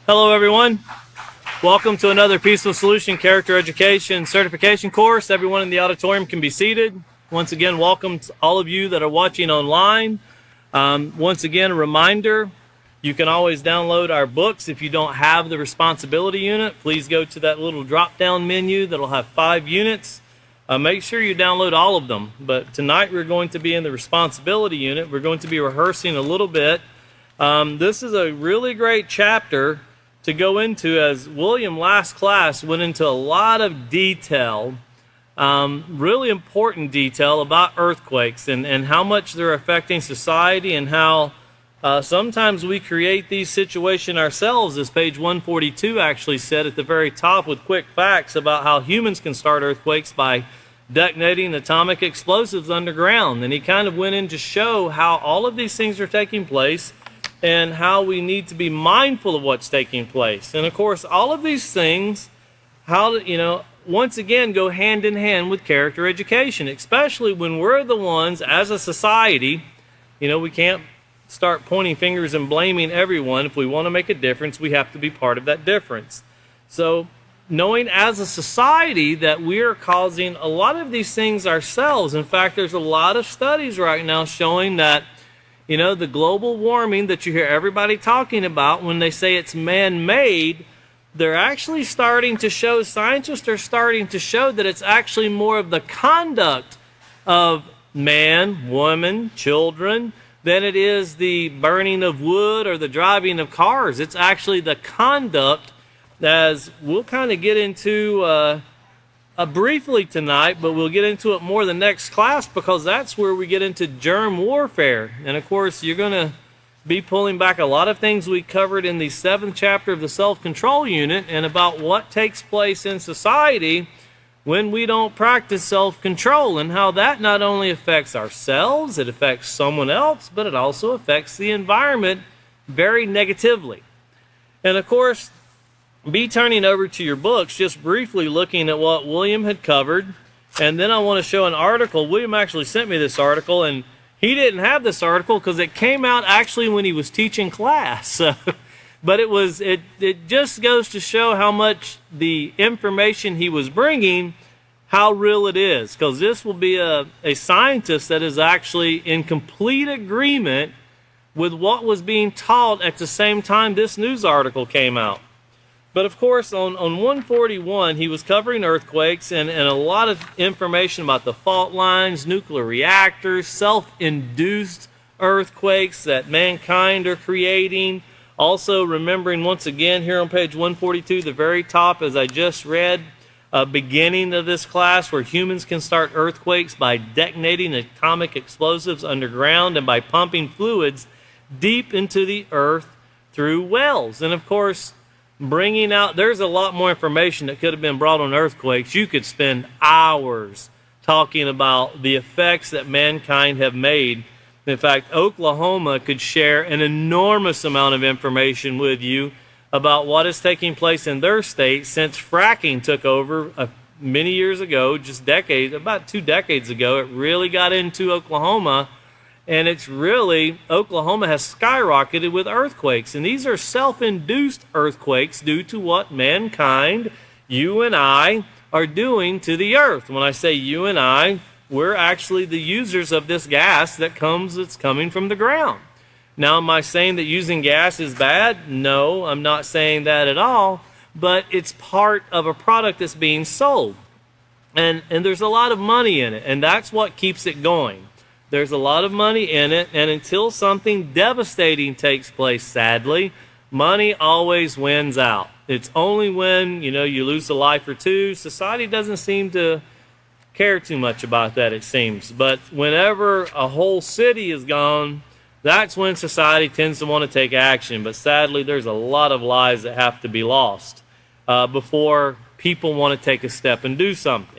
Hello everyone. Welcome to another Peaceful Solution Character Education Certification course. Everyone in the auditorium can be seated. Once again, welcome to all of you that are watching online. Once again, a reminder, you can always download our books. If you don't have the responsibility unit, please go to that little drop-down menu that'll have 5 units. Make sure you download all of them. But tonight we're going to be in the responsibility unit. We're going to be rehearsing a little bit. This is a really great chapter to go into, as William last class went into a lot of detail, really important detail about earthquakes and how much they're affecting society, and how sometimes we create these situations ourselves, as page 142 actually said at the very top, with quick facts about how humans can start earthquakes by detonating atomic explosives underground. And he kind of went in to show how all of these things are taking place and how we need to be mindful of what's taking place. And of course, all of these things, once again, go hand in hand with character education, especially when we're the ones, as a society, we can't start pointing fingers and blaming everyone. If we want to make a difference, we have to be part of that difference. So knowing as a society that we are causing a lot of these things ourselves. In fact, there's a lot of studies right now showing that the global warming that you hear everybody talking about, when they say it's man-made, they're actually starting to show, scientists are starting to show that it's actually more of the conduct of man, woman, children, than it is the burning of wood or the driving of cars. It's actually the conduct, as we'll kind of get into briefly tonight, but we'll get into it more the next class, because that's where we get into germ warfare. And of course, you're going to be pulling back a lot of things we covered in the 7th chapter of the self-control unit, and about what takes place in society when we don't practice self-control, and how that not only affects ourselves, it affects someone else, but it also affects the environment very negatively. And of course, be turning over to your books, just briefly looking at what William had covered. And then I want to show an article. William actually sent me this article, and he didn't have this article because it came out actually when he was teaching class. So, but it just goes to show how much the information he was bringing, how real it is. Because this will be a scientist that is actually in complete agreement with what was being taught at the same time this news article came out. But of course, on 141, he was covering earthquakes and a lot of information about the fault lines, nuclear reactors, self-induced earthquakes that mankind are creating. Also remembering, once again, here on page 142, the very top, as I just read, beginning of this class, where humans can start earthquakes by detonating atomic explosives underground and by pumping fluids deep into the earth through wells. And of course, bringing out, there's a lot more information that could have been brought on earthquakes. You could spend hours talking about the effects that mankind have made. In fact, Oklahoma could share an enormous amount of information with you about what is taking place in their state since fracking took over many years ago, just decades, about 2 decades ago. It really got into Oklahoma. And it's really, Oklahoma has skyrocketed with earthquakes. And these are self-induced earthquakes due to what mankind, you and I, are doing to the earth. When I say you and I, we're actually the users of this gas that's coming from the ground. Now, am I saying that using gas is bad? No, I'm not saying that at all. But it's part of a product that's being sold. And there's a lot of money in it. And that's what keeps it going. There's a lot of money in it, and until something devastating takes place, sadly, money always wins out. It's only when, you lose a life or two, society doesn't seem to care too much about that, it seems. But whenever a whole city is gone, that's when society tends to want to take action. But sadly, there's a lot of lives that have to be lost before people want to take a step and do something.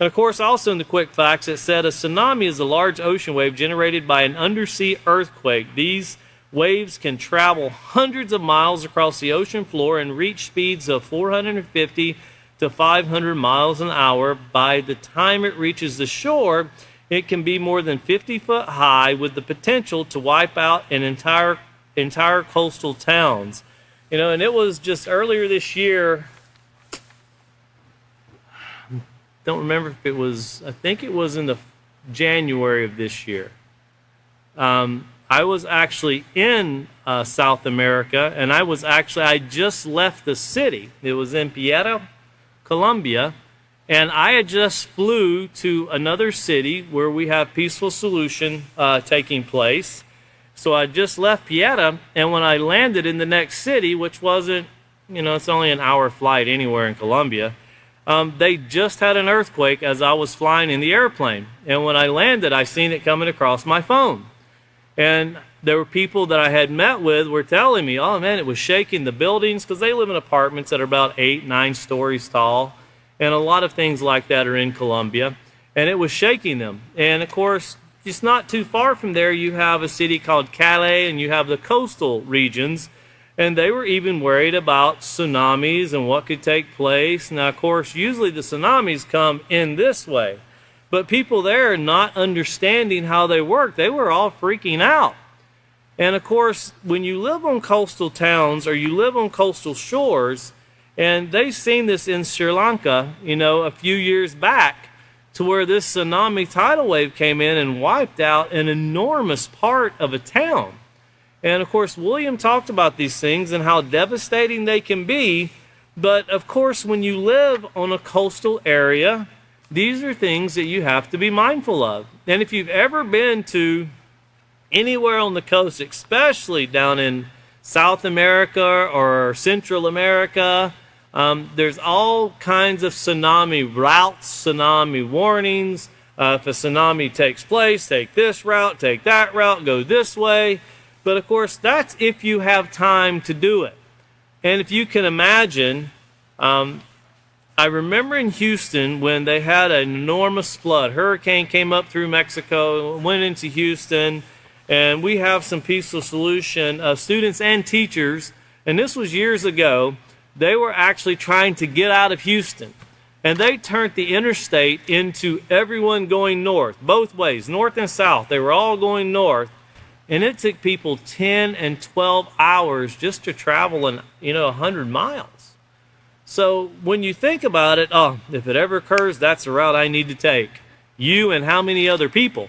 And of course, also in the quick facts, it said a tsunami is a large ocean wave generated by an undersea earthquake. These waves can travel hundreds of miles across the ocean floor and reach speeds of 450 to 500 miles an hour. By the time it reaches the shore, it can be more than 50 foot high, with the potential to wipe out an entire coastal towns. And it was just earlier this year. Don't remember if it was, I think it was in the January of this year. I was actually in South America, and I just left the city. It was in Piera, Colombia, and I had just flew to another city where we have Peaceful Solution taking place. So I just left Piera, and when I landed in the next city, which wasn't, it's only an hour flight anywhere in Colombia, they just had an earthquake as I was flying in the airplane. And when I landed, I seen it coming across my phone. And there were people that I had met with were telling me, oh man, it was shaking the buildings, because they live in apartments that are about 8, 9 stories tall. And a lot of things like that are in Colombia. And it was shaking them. And of course, just not too far from there, you have a city called Cali, and you have the coastal regions. And they were even worried about tsunamis and what could take place. Now, of course, usually the tsunamis come in this way. But people there not understanding how they work, they were all freaking out. And of course, when you live on coastal towns or you live on coastal shores, and they've seen this in Sri Lanka, a few years back, to where this tsunami tidal wave came in and wiped out an enormous part of a town. And of course, William talked about these things and how devastating they can be. But of course, when you live on a coastal area, these are things that you have to be mindful of. And if you've ever been to anywhere on the coast, especially down in South America or Central America, there's all kinds of tsunami routes, tsunami warnings. If a tsunami takes place, take this route, take that route, go this way. But of course, that's if you have time to do it. And if you can imagine, I remember in Houston when they had an enormous flood. Hurricane came up through Mexico, went into Houston, and we have some Peaceful Solution students and teachers, and this was years ago. They were actually trying to get out of Houston, and they turned the interstate into everyone going north, both ways, north and south. They were all going north, and it took people 10 and 12 hours just to travel 100 miles. So when you think about it, if it ever occurs, that's the route I need to take. You and how many other people?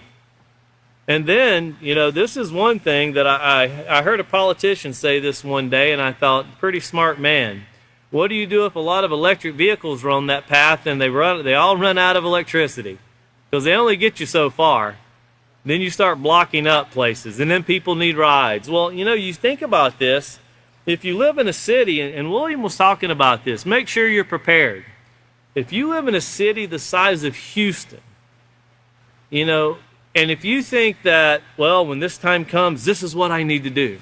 And then, this is one thing that I heard a politician say this one day, and I thought, pretty smart man. What do you do if a lot of electric vehicles are on that path and they all run out of electricity? Because they only get you so far. Then you start blocking up places, and then people need rides. Well, you think about this. If you live in a city, and William was talking about this, make sure you're prepared. If you live in a city the size of Houston, and if you think that, well, when this time comes, this is what I need to do.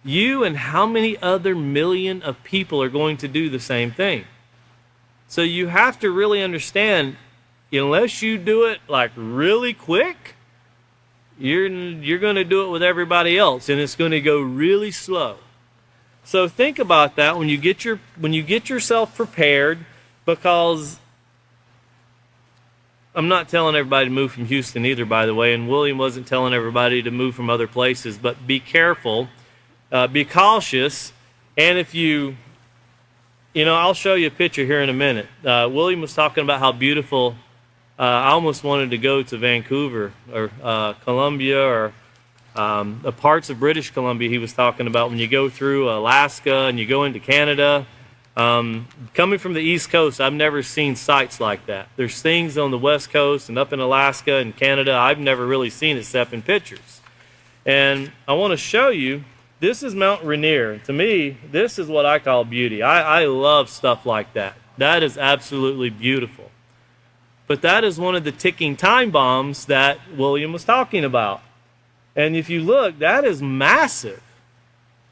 You and how many other million of people are going to do the same thing? So you have to really understand, unless you do it like really quick, you're going to do it with everybody else, and it's going to go really slow. So think about that when you get yourself prepared, because I'm not telling everybody to move from Houston either, by the way, and William wasn't telling everybody to move from other places, but be careful, be cautious, and if I'll show you a picture here in a minute. William was talking about how beautiful, I almost wanted to go to Vancouver or Columbia or the parts of British Columbia he was talking about when you go through Alaska and you go into Canada. Coming from the East Coast, I've never seen sights like that. There's things on the West Coast and up in Alaska and Canada I've never really seen except in pictures. And I want to show you, this is Mount Rainier. To me, this is what I call beauty. I love stuff like that. That is absolutely beautiful. But that is one of the ticking time bombs that William was talking about. And if you look, that is massive.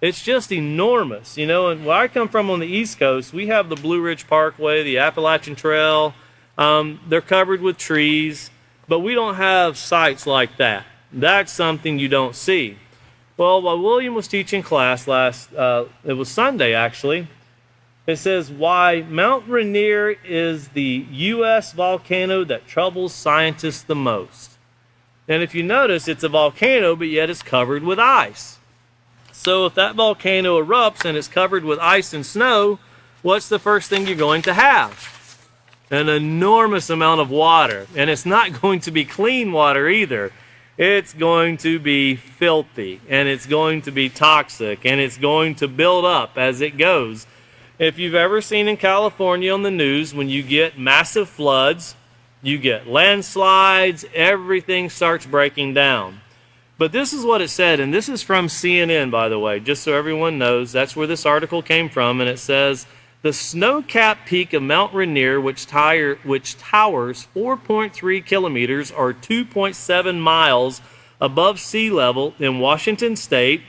It's just enormous. And where I come from on the East Coast, we have the Blue Ridge Parkway, the Appalachian Trail. They're covered with trees, but we don't have sites like that. That's something you don't see. Well, while William was teaching class it was Sunday actually, it says why Mount Rainier is the U.S. volcano that troubles scientists the most. And if you notice, it's a volcano, but yet it's covered with ice. So if that volcano erupts and it's covered with ice and snow, what's the first thing you're going to have? An enormous amount of water. And it's not going to be clean water either. It's going to be filthy, and it's going to be toxic, and it's going to build up as it goes. If you've ever seen in California on the news, when you get massive floods, you get landslides, everything starts breaking down. But this is what it said, and this is from CNN, by the way, just so everyone knows. That's where this article came from, and it says, the snow-capped peak of Mount Rainier, which towers 4.3 kilometers or 2.7 miles above sea level in Washington state,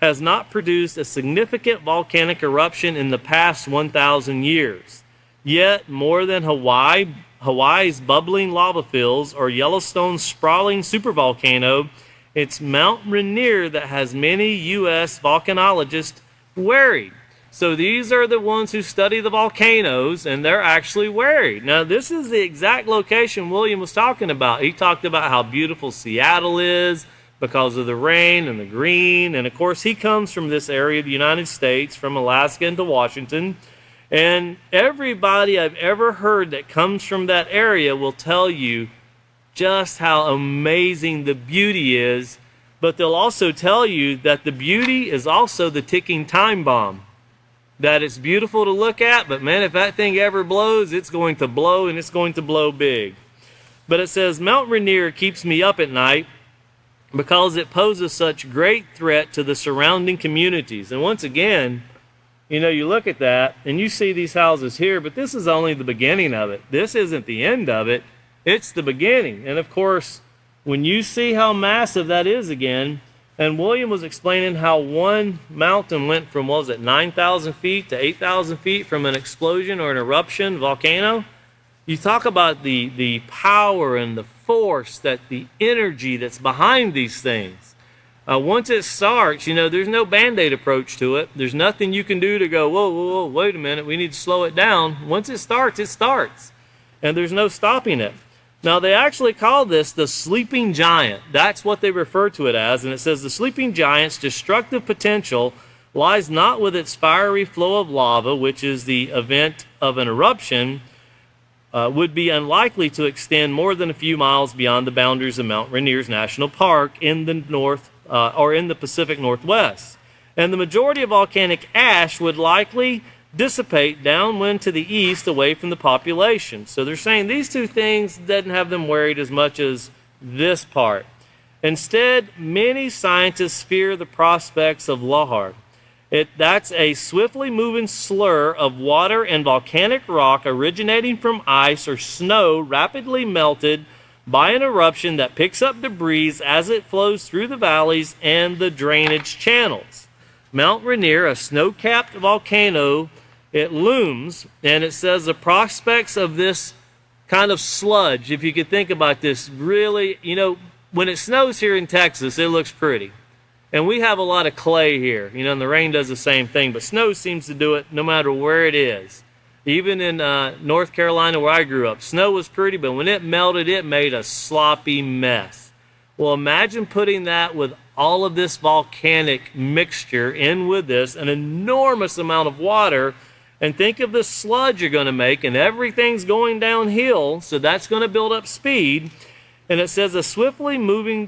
has not produced a significant volcanic eruption in the past 1,000 years. Yet, more than Hawaii's bubbling lava fields or Yellowstone's sprawling supervolcano, it's Mount Rainier that has many U.S. volcanologists worried. So these are the ones who study the volcanoes, and they're actually worried. Now, this is the exact location William was talking about. He talked about how beautiful Seattle is because of the rain and the green. And, of course, he comes from this area of the United States, from Alaska into Washington. And everybody I've ever heard that comes from that area will tell you just how amazing the beauty is. But they'll also tell you that the beauty is also the ticking time bomb. That it's beautiful to look at, but man, if that thing ever blows, it's going to blow, and it's going to blow big. But it says, Mount Rainier keeps me up at night because it poses such great threat to the surrounding communities. And once again, you know, you look at that, and you see these houses here, but this is only the beginning of it. This isn't the end of it. It's the beginning. And of course, when you see how massive that is again, and William was explaining how one mountain went from, what was it, 9,000 feet to 8,000 feet from an explosion or an eruption, volcano. You talk about the power and the force, that the energy that's behind these things. Once it starts, you know, there's no Band-Aid approach to it. There's nothing you can do to go, whoa, whoa, whoa, wait a minute, we need to slow it down. Once it starts. And there's no stopping it. Now, they actually call this the sleeping giant. That's what they refer to it as. And it says the sleeping giant's destructive potential lies not with its fiery flow of lava, which is the event of an eruption, would be unlikely to extend more than a few miles beyond the boundaries of Mount Rainier's National Park in the north or in the Pacific Northwest. And the majority of volcanic ash would likely dissipate downwind to the east away from the population. So they're saying these two things doesn't have them worried as much as this part. Instead, many scientists fear the prospects of lahar. That's a swiftly moving slur of water and volcanic rock originating from ice or snow rapidly melted by an eruption that picks up debris as it flows through the valleys and the drainage channels. Mount Rainier, a snow-capped volcano, it looms, and it says the prospects of this kind of sludge, if you could think about this, really, you know, when it snows here in Texas, it looks pretty. And we have a lot of clay here, you know, and the rain does the same thing, but snow seems to do it no matter where it is. Even in North Carolina, where I grew up, snow was pretty, but when it melted, it made a sloppy mess. Well, imagine putting that with all of this volcanic mixture in with this, an enormous amount of water, and think of the sludge you're going to make, and everything's going downhill, so that's going to build up speed. And it says as swiftly moving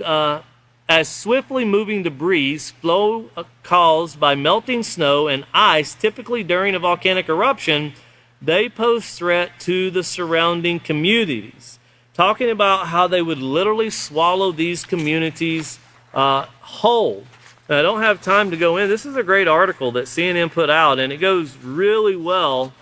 debris flow caused by melting snow and ice, typically during a volcanic eruption, they pose threat to the surrounding communities. Talking about how they would literally swallow these communities whole. Now, I don't have time to go in. This is a great article that CNN put out, and it goes really well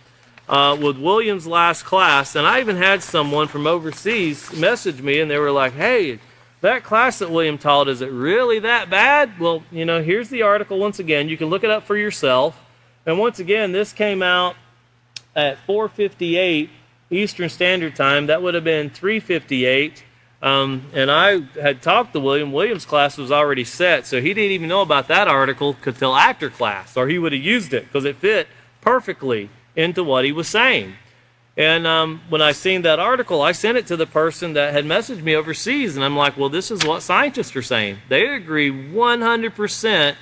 with William's last class. And I even had someone from overseas message me, and they were like, hey, that class that William taught, is it really that bad? Well, you know, here's the article once again. You can look it up for yourself. And once again, this came out at 4:58 Eastern Standard Time. That would have been 3:58. And I had talked to William. William's class was already set, so he didn't even know about that article until after class, or he would have used it because it fit perfectly into what he was saying. And when I seen that article, I sent it to the person that had messaged me overseas, and I'm like, well, this is what scientists are saying. They agree 100%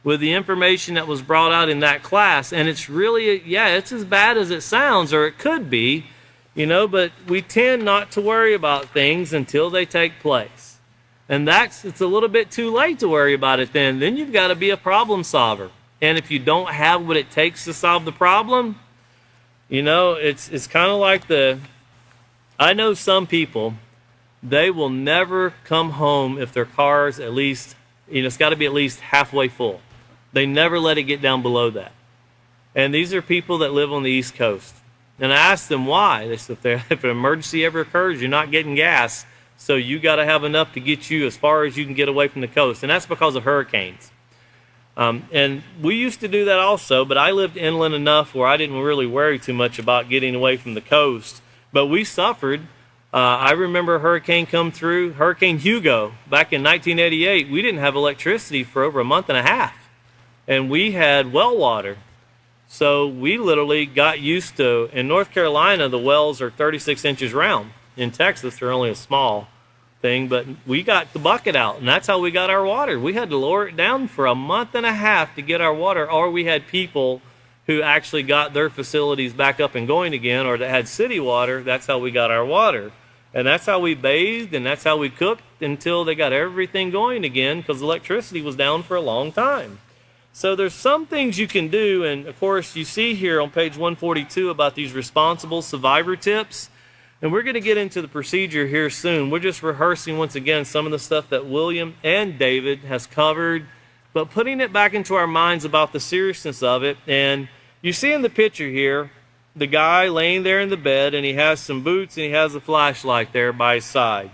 with the information that was brought out in that class. And it's really, yeah, it's as bad as it sounds, or it could be, but we tend not to worry about things until they take place. And it's a little bit too late to worry about it then. Then you've got to be a problem solver. And if you don't have what it takes to solve the problem, it's kind of like I know some people, they will never come home if their car's at least, it's got to be at least halfway full. They never let it get down below that. And these are people that live on the East Coast. And I asked them why. They said, if an emergency ever occurs, you're not getting gas, so you got to have enough to get you as far as you can get away from the coast. And that's because of hurricanes. And we used to do that also, but I lived inland enough where I didn't really worry too much about getting away from the coast. But we suffered. I remember a hurricane come through, Hurricane Hugo, back in 1988. We didn't have electricity for over a month and a half. And we had well water. So we literally got used to, in North Carolina, the wells are 36 inches round. In Texas, they're only a small thing, but we got the bucket out, and that's how we got our water. We had to lower it down for a month and a half to get our water, or we had people who actually got their facilities back up and going again, or that had city water. That's how we got our water. And that's how we bathed, and that's how we cooked until they got everything going again, because electricity was down for a long time. So there's some things you can do, and of course you see here on page 142 about these responsible survivor tips. And we're going to get into the procedure here soon. We're just rehearsing once again some of the stuff that William and David has covered, but putting it back into our minds about the seriousness of it. And you see in the picture here, the guy laying there in the bed, and he has some boots and he has a flashlight there by his side.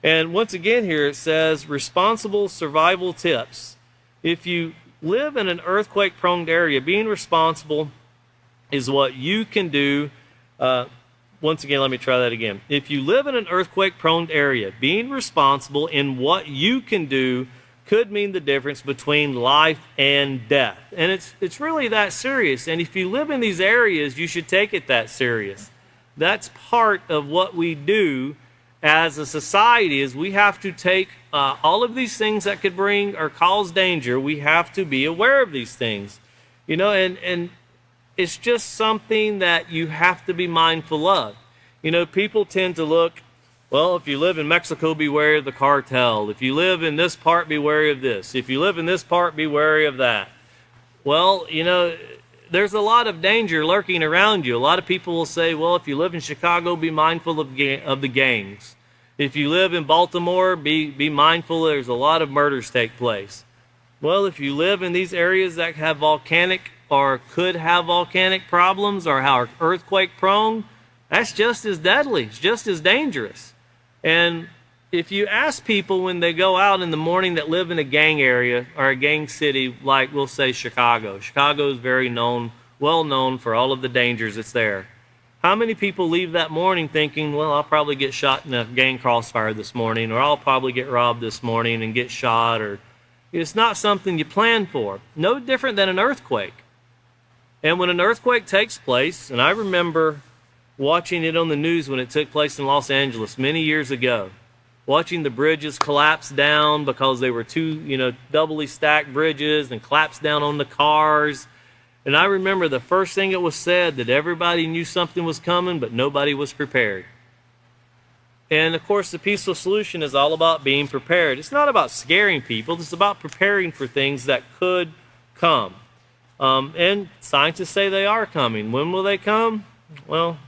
And once again here it says responsible survival tips. If you live in an earthquake-prone area, being responsible is what you can do. Once again, let me try that again. If you live in an earthquake-prone area, being responsible in what you can do could mean the difference between life and death. And it's really that serious. And if you live in these areas, you should take it that serious. That's part of what we do as a society, is we have to take all of these things that could bring or cause danger. We have to be aware of these things. And it's just something that you have to be mindful of. People tend to look, well, if you live in Mexico, be wary of the cartel. If you live in this part, be wary of this. If you live in this part, be wary of that. Well, there's a lot of danger lurking around you. A lot of people will say, well, if you live in Chicago, be mindful of the gangs. If you live in Baltimore, be mindful there's a lot of murders take place. Well, if you live in these areas that have volcanic or could have volcanic problems or are earthquake prone, that's just as deadly. It's just as dangerous. And if you ask people when they go out in the morning that live in a gang area or a gang city, like we'll say Chicago. Chicago is very well known for all of the dangers that's there. How many people leave that morning thinking, well, I'll probably get shot in a gang crossfire this morning, or I'll probably get robbed this morning and get shot, or it's not something you plan for. No different than an earthquake. And when an earthquake takes place, and I remember watching it on the news when it took place in Los Angeles many years ago, watching the bridges collapse down because they were two, doubly stacked bridges, and collapse down on the cars. And I remember the first thing that was said, that everybody knew something was coming, but nobody was prepared. And of course, the peaceful solution is all about being prepared. It's not about scaring people. It's about preparing for things that could come. And scientists say they are coming. When will they come? Well,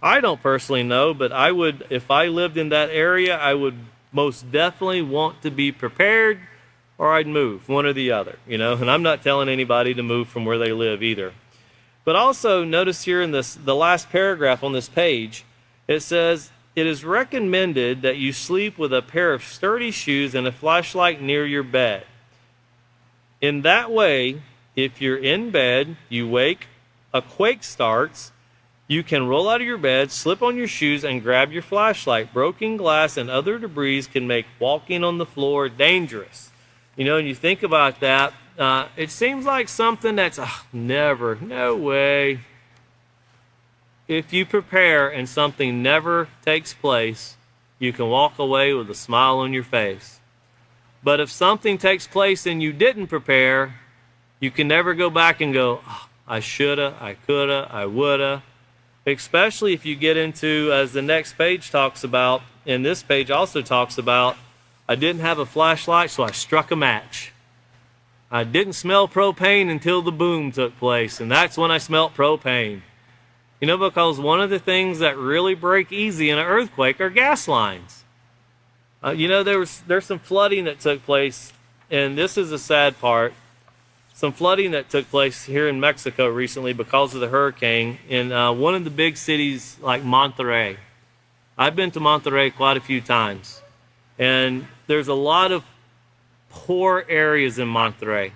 I don't personally know, but I would, if I lived in that area, I would most definitely want to be prepared, or I'd move, one or the other, and I'm not telling anybody to move from where they live either. But also notice here in the last paragraph on this page, it says, it is recommended that you sleep with a pair of sturdy shoes and a flashlight near your bed. In that way, if you're in bed, you wake, a quake starts, you can roll out of your bed, slip on your shoes, and grab your flashlight. Broken glass and other debris can make walking on the floor dangerous. And you think about that, it seems like something that's, never, no way. If you prepare and something never takes place, you can walk away with a smile on your face. But if something takes place and you didn't prepare, you can never go back and go, oh, I shoulda, I coulda, I woulda. Especially if you get into, as the next page talks about, and this page also talks about, I didn't have a flashlight, so I struck a match. I didn't smell propane until the boom took place, and that's when I smelt propane. You know, because one of the things that really break easy in an earthquake are gas lines. You know, there's some flooding that took place, and this is a sad part. Some flooding that took place here in Mexico recently because of the hurricane in one of the big cities like Monterrey. I've been to Monterrey quite a few times, and there's a lot of poor areas in Monterrey.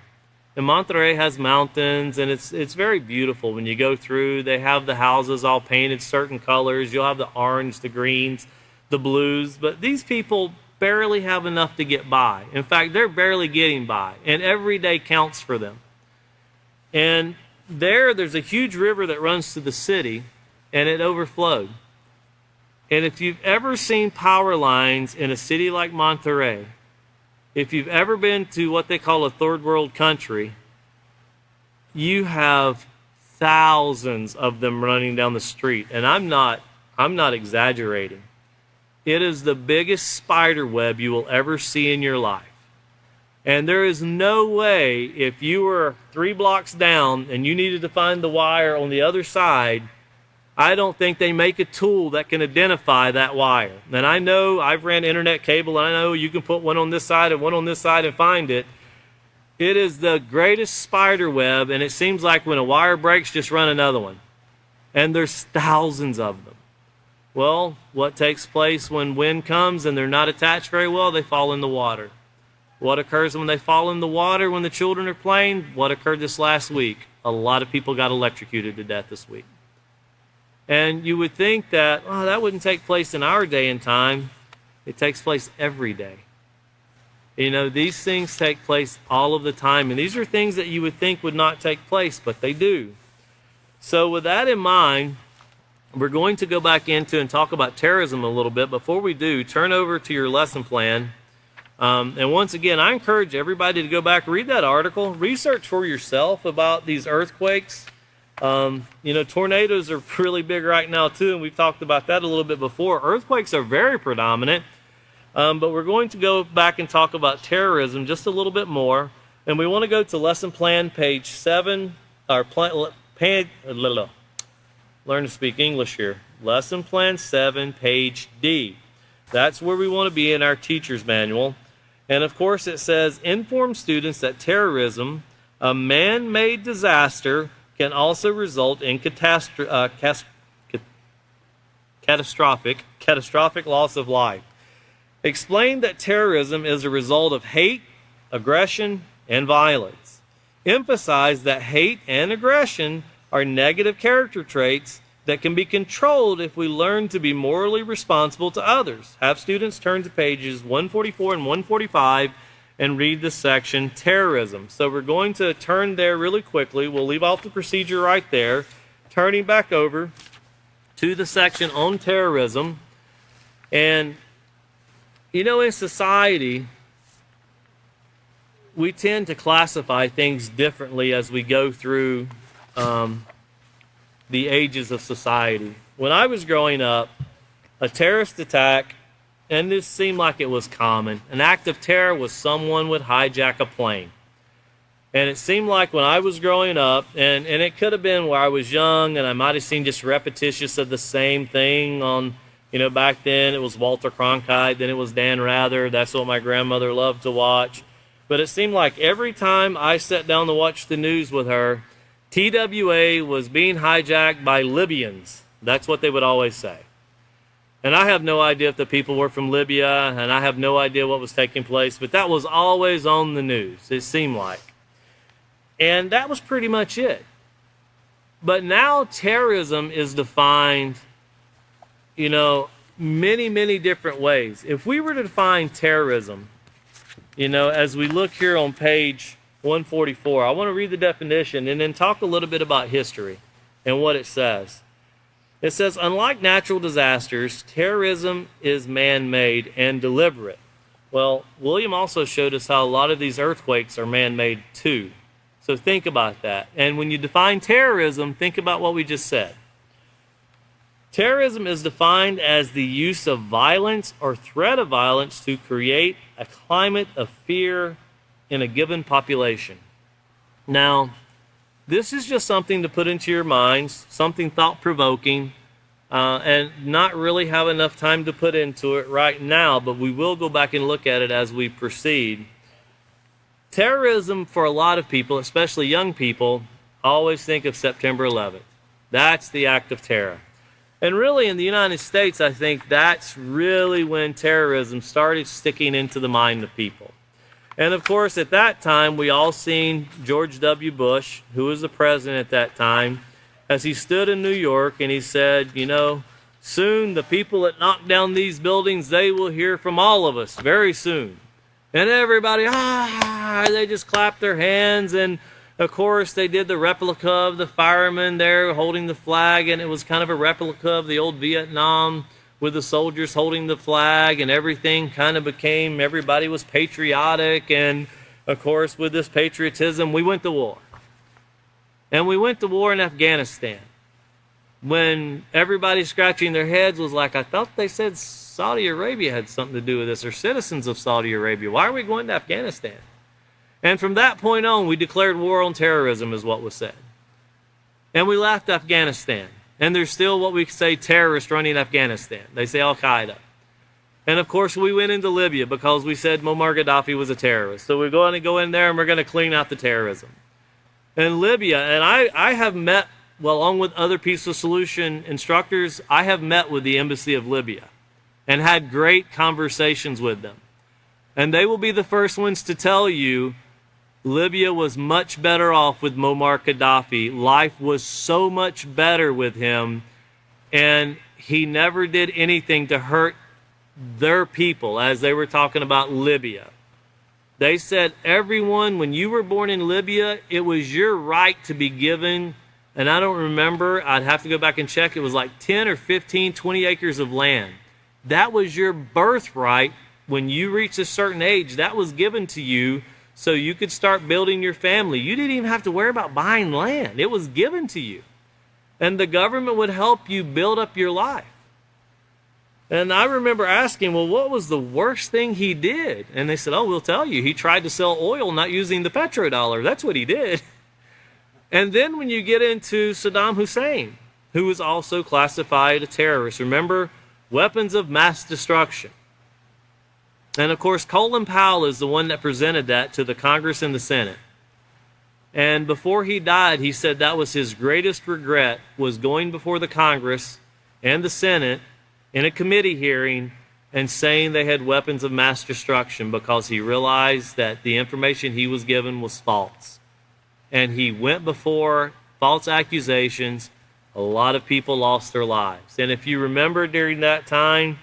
And Monterrey has mountains, and it's very beautiful when you go through. They have the houses all painted certain colors. You'll have the orange, the greens, the blues, but these people barely have enough to get by. In fact, they're barely getting by, and every day counts for them. And there's a huge river that runs to the city, and it overflowed. And if you've ever seen power lines in a city like Monterrey, if you've ever been to what they call a third world country, you have thousands of them running down the street. And I'm not exaggerating. It is the biggest spider web you will ever see in your life. And there is no way, if you were 3 blocks down and you needed to find the wire on the other side, I don't think they make a tool that can identify that wire. And I know I've ran internet cable, and I know you can put one on this side and one on this side and find it. It is the greatest spider web, and it seems like when a wire breaks, just run another one. And there's thousands of them. Well, what takes place when wind comes and they're not attached very well? They fall in the water. What occurs when they fall in the water when the children are playing? What occurred this last week? A lot of people got electrocuted to death this week. And you would think that, oh, that wouldn't take place in our day and time. It takes place every day. You know, these things take place all of the time. And these are things that you would think would not take place, but they do. So with that in mind, we're going to go back into and talk about terrorism a little bit. Before we do, turn over to your lesson plan. And once again, I encourage everybody to go back, read that article, research for yourself about these earthquakes. You know, tornadoes are really big right now too, and we've talked about that a little bit before. Earthquakes are very predominant, but we're going to go back and talk about terrorism just a little bit more. And we want to go to lesson plan page 7, or learn to speak English here. Lesson plan 7, page D. That's where we want to be in our teacher's manual. And of course it says, inform students that terrorism, a man-made disaster, can also result in catastrophic loss of life. Explain that terrorism is a result of hate, aggression, and violence. Emphasize that hate and aggression are negative character traits that can be controlled if we learn to be morally responsible to others. Have students turn to pages 144 and 145 and read the section terrorism. So we're going to turn there really quickly. We'll leave off the procedure right there, turning back over to the section on terrorism. And, you know, in society, we tend to classify things differently as we go through the ages of society. When I was growing up, a terrorist attack, and this seemed like it was common, an act of terror was someone would hijack a plane. And it seemed like when I was growing up, and it could have been where I was young and I might have seen just repetitious of the same thing on, you know, back then it was Walter Cronkite, then it was Dan Rather. That's what my grandmother loved to watch. But it seemed like every time I sat down to watch the news with her, TWA was being hijacked by Libyans. That's what they would always say. And I have no idea if the people were from Libya, and I have no idea what was taking place, but that was always on the news, it seemed like. And that was pretty much it. But now terrorism is defined, you know, many, many different ways. If we were to define terrorism, you know, as we look here on page 144, I want to read the definition and then talk a little bit about history and what it says. It says, unlike natural disasters, terrorism is man-made and deliberate. Well, William also showed us how a lot of these earthquakes are man-made too. So think about that. And when you define terrorism, think about what we just said. Terrorism is defined as the use of violence or threat of violence to create a climate of fear in a given population. Now, this is just something to put into your minds, something thought-provoking, and not really have enough time to put into it right now, but we will go back and look at it as we proceed. Terrorism, for a lot of people, especially young people, always think of September 11th. That's the act of terror. And really, in the United States, I think that's really when terrorism started sticking into the mind of people. And of course, at that time, we all seen George W. Bush, who was the president at that time, as he stood in New York and he said, you know, soon the people that knock down these buildings, they will hear from all of us very soon. And everybody, they just clapped their hands. And of course, they did the replica of the firemen there holding the flag, and it was kind of a replica of the old Vietnam with the soldiers holding the flag, and everything kind of became, everybody was patriotic. And of course, with this patriotism, we went to war. And we went to war in Afghanistan. When everybody scratching their heads was like, I thought they said Saudi Arabia had something to do with this, or citizens of Saudi Arabia. Why are we going to Afghanistan? And from that point on, we declared war on terrorism, is what was said. And we left Afghanistan. And there's still what we say terrorists running Afghanistan. They say Al-Qaeda. And of course, we went into Libya because we said Muammar Gaddafi was a terrorist. So we're going to go in there and we're going to clean out the terrorism. In Libya, and I have met, well, along with other peaceful solution instructors, I have met with the embassy of Libya and had great conversations with them. And they will be the first ones to tell you Libya was much better off with Muammar Gaddafi. Life was so much better with him, and he never did anything to hurt their people, as they were talking about Libya. They said, everyone, when you were born in Libya, it was your right to be given, and I don't remember, I'd have to go back and check, it was like 10 or 15, 20 acres of land. That was your birthright. When you reached a certain age, that was given to you so you could start building your family. You didn't even have to worry about buying land. It was given to you. And the government would help you build up your life. And I remember asking, well, what was the worst thing he did? And they said, oh, we'll tell you. He tried to sell oil not using the petrodollar. That's what he did. And then when you get into Saddam Hussein, who was also classified a terrorist, remember, weapons of mass destruction. And of course, Colin Powell is the one that presented that to the Congress and the Senate. And before he died, he said that was his greatest regret, was going before the Congress and the Senate in a committee hearing and saying they had weapons of mass destruction, because he realized that the information he was given was false. And he went before false accusations. A lot of people lost their lives. And if you remember during that time,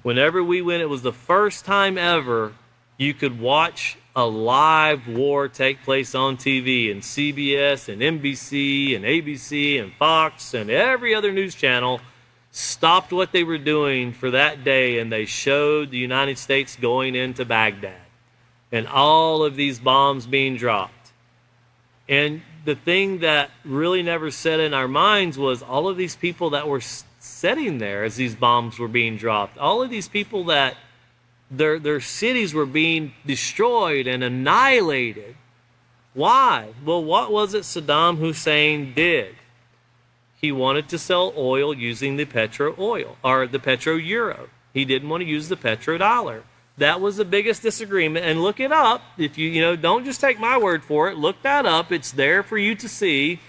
whenever we went, it was the first time ever you could watch a live war take place on TV, and CBS and NBC and ABC and Fox and every other news channel stopped what they were doing for that day, and they showed the United States going into Baghdad and all of these bombs being dropped. And the thing that really never set in our minds was all of these people that were sitting there as these bombs were being dropped. All of these people that their cities were being destroyed and annihilated. Why? Well, what was it Saddam Hussein did? He wanted to sell oil using the petro oil, or the petro euro. He didn't want to use the petrodollar. That was the biggest disagreement. And look it up. If you don't just take my word for it. Look that up. It's there for you to see.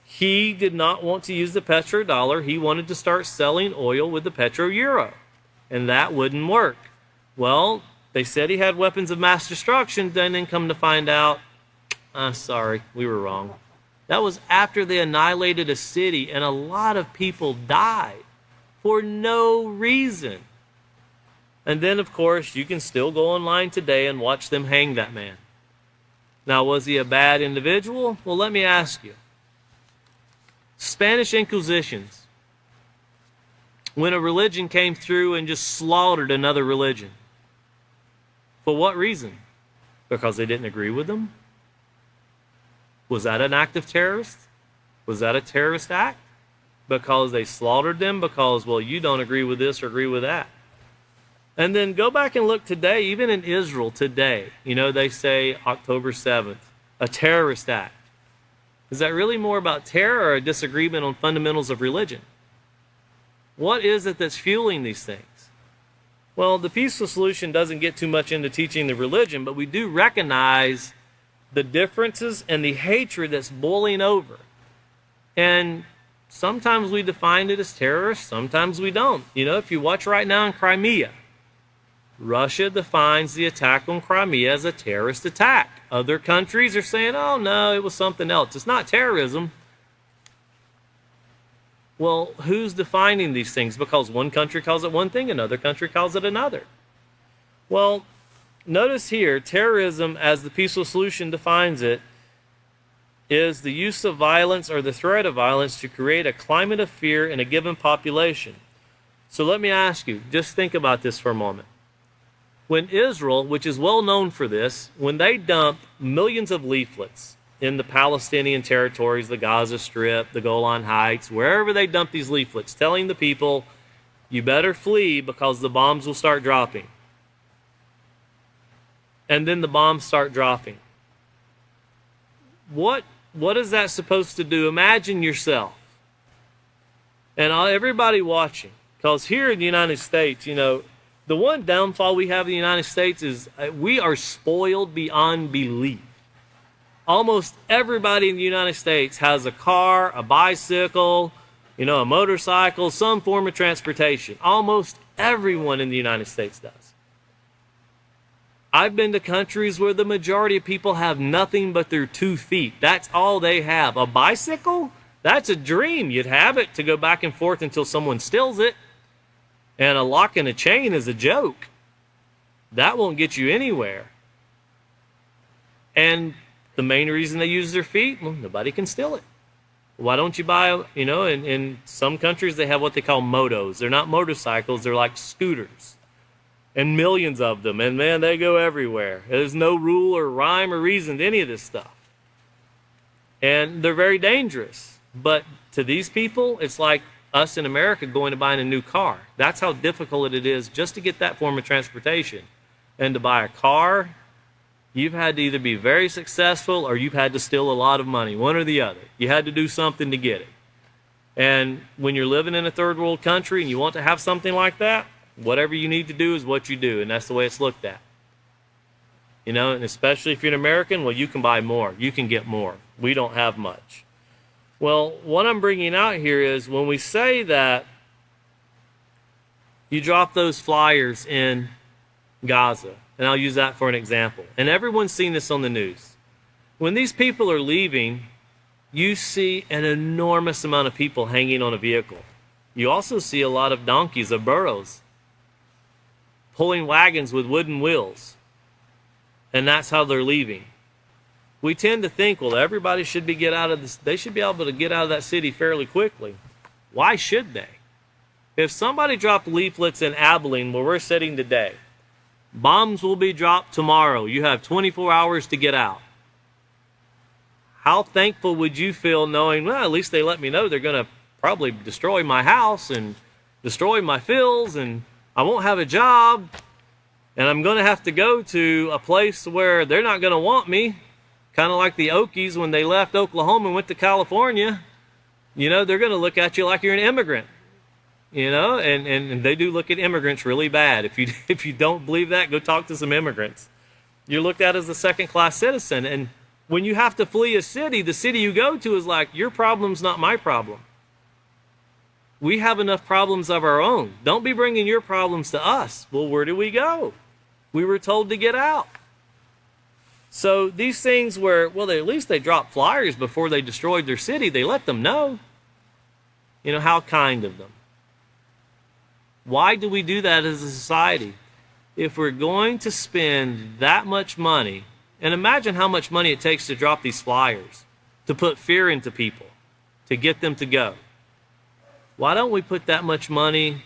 He did not want to use the petrodollar. He wanted to start selling oil with the petro euro. And that wouldn't work. Well, they said he had weapons of mass destruction, then come to find out, sorry, we were wrong. That was after they annihilated a city, and a lot of people died for no reason. And then, of course, you can still go online today and watch them hang that man. Now, was he a bad individual? Well, let me ask you. Spanish Inquisitions, when a religion came through and just slaughtered another religion. For what reason? Because they didn't agree with them? Was that an act of terrorist? Was that a terrorist act? Because they slaughtered them because, well, you don't agree with this or agree with that. And then go back and look today, even in Israel today, they say October 7th, a terrorist act. Is that really more about terror or a disagreement on fundamentals of religion? What is it that's fueling these things? Well, the peaceful solution doesn't get too much into teaching the religion, but we do recognize the differences and the hatred that's boiling over. And sometimes we define it as terrorists, sometimes we don't. If you watch right now in Crimea, Russia defines the attack on Crimea as a terrorist attack. Other countries are saying, oh no, it was something else. It's not terrorism. Well, who's defining these things? Because one country calls it one thing, another country calls it another. Well, notice here, terrorism, as the peaceful solution defines it, is the use of violence or the threat of violence to create a climate of fear in a given population. So let me ask you, just think about this for a moment. When Israel, which is well known for this, when they dump millions of leaflets in the Palestinian territories, the Gaza Strip, the Golan Heights, wherever they dump these leaflets, telling the people, you better flee because the bombs will start dropping. And then the bombs start dropping. What is that supposed to do? Imagine yourself. And everybody watching. Because here in the United States, the one downfall we have in the United States is we are spoiled beyond belief. Almost everybody in the United States has a car, a bicycle, a motorcycle, some form of transportation. Almost everyone in the United States does. I've been to countries where the majority of people have nothing but their 2 feet. That's all they have. A bicycle? That's a dream. You'd have it to go back and forth until someone steals it. And a lock and a chain is a joke. That won't get you anywhere. And the main reason they use their feet, well, nobody can steal it. Why don't you buy, in some countries they have what they call motos. They're not motorcycles, they're like scooters. And millions of them, and man, they go everywhere. There's no rule or rhyme or reason to any of this stuff. And they're very dangerous. But to these people, it's like us in America going to buying a new car. That's how difficult it is just to get that form of transportation. And to buy a car, you've had to either be very successful or you've had to steal a lot of money, one or the other. You had to do something to get it. And when you're living in a third world country and you want to have something like that, whatever you need to do is what you do, and that's the way it's looked at. And especially if you're an American, well, you can buy more. You can get more. We don't have much. Well, what I'm bringing out here is when we say that you drop those flyers in Gaza, and I'll use that for an example, and everyone's seen this on the news. When these people are leaving, you see an enormous amount of people hanging on a vehicle. You also see a lot of donkeys of burros pulling wagons with wooden wheels. And that's how they're leaving. We tend to think, well, everybody should be they should be able to get out of that city fairly quickly. Why should they? If somebody dropped leaflets in Abilene where we're sitting today, bombs will be dropped tomorrow. You have 24 hours to get out. How thankful would you feel knowing, well, at least they let me know they're going to probably destroy my house and destroy my fields, and I won't have a job, and I'm going to have to go to a place where they're not going to want me, kind of like the Okies when they left Oklahoma and went to California. They're going to look at you like you're an immigrant, and they do look at immigrants really bad. If you don't believe that, go talk to some immigrants. You're looked at as a second-class citizen, and when you have to flee a city, the city you go to is like, your problem's not my problem. We have enough problems of our own. Don't be bringing your problems to us. Well, where do we go? We were told to get out. So these things where, well, at least they dropped flyers before they destroyed their city. They let them know. How kind of them. Why do we do that as a society? If we're going to spend that much money, and imagine how much money it takes to drop these flyers, to put fear into people, to get them to go. Why don't we put that much money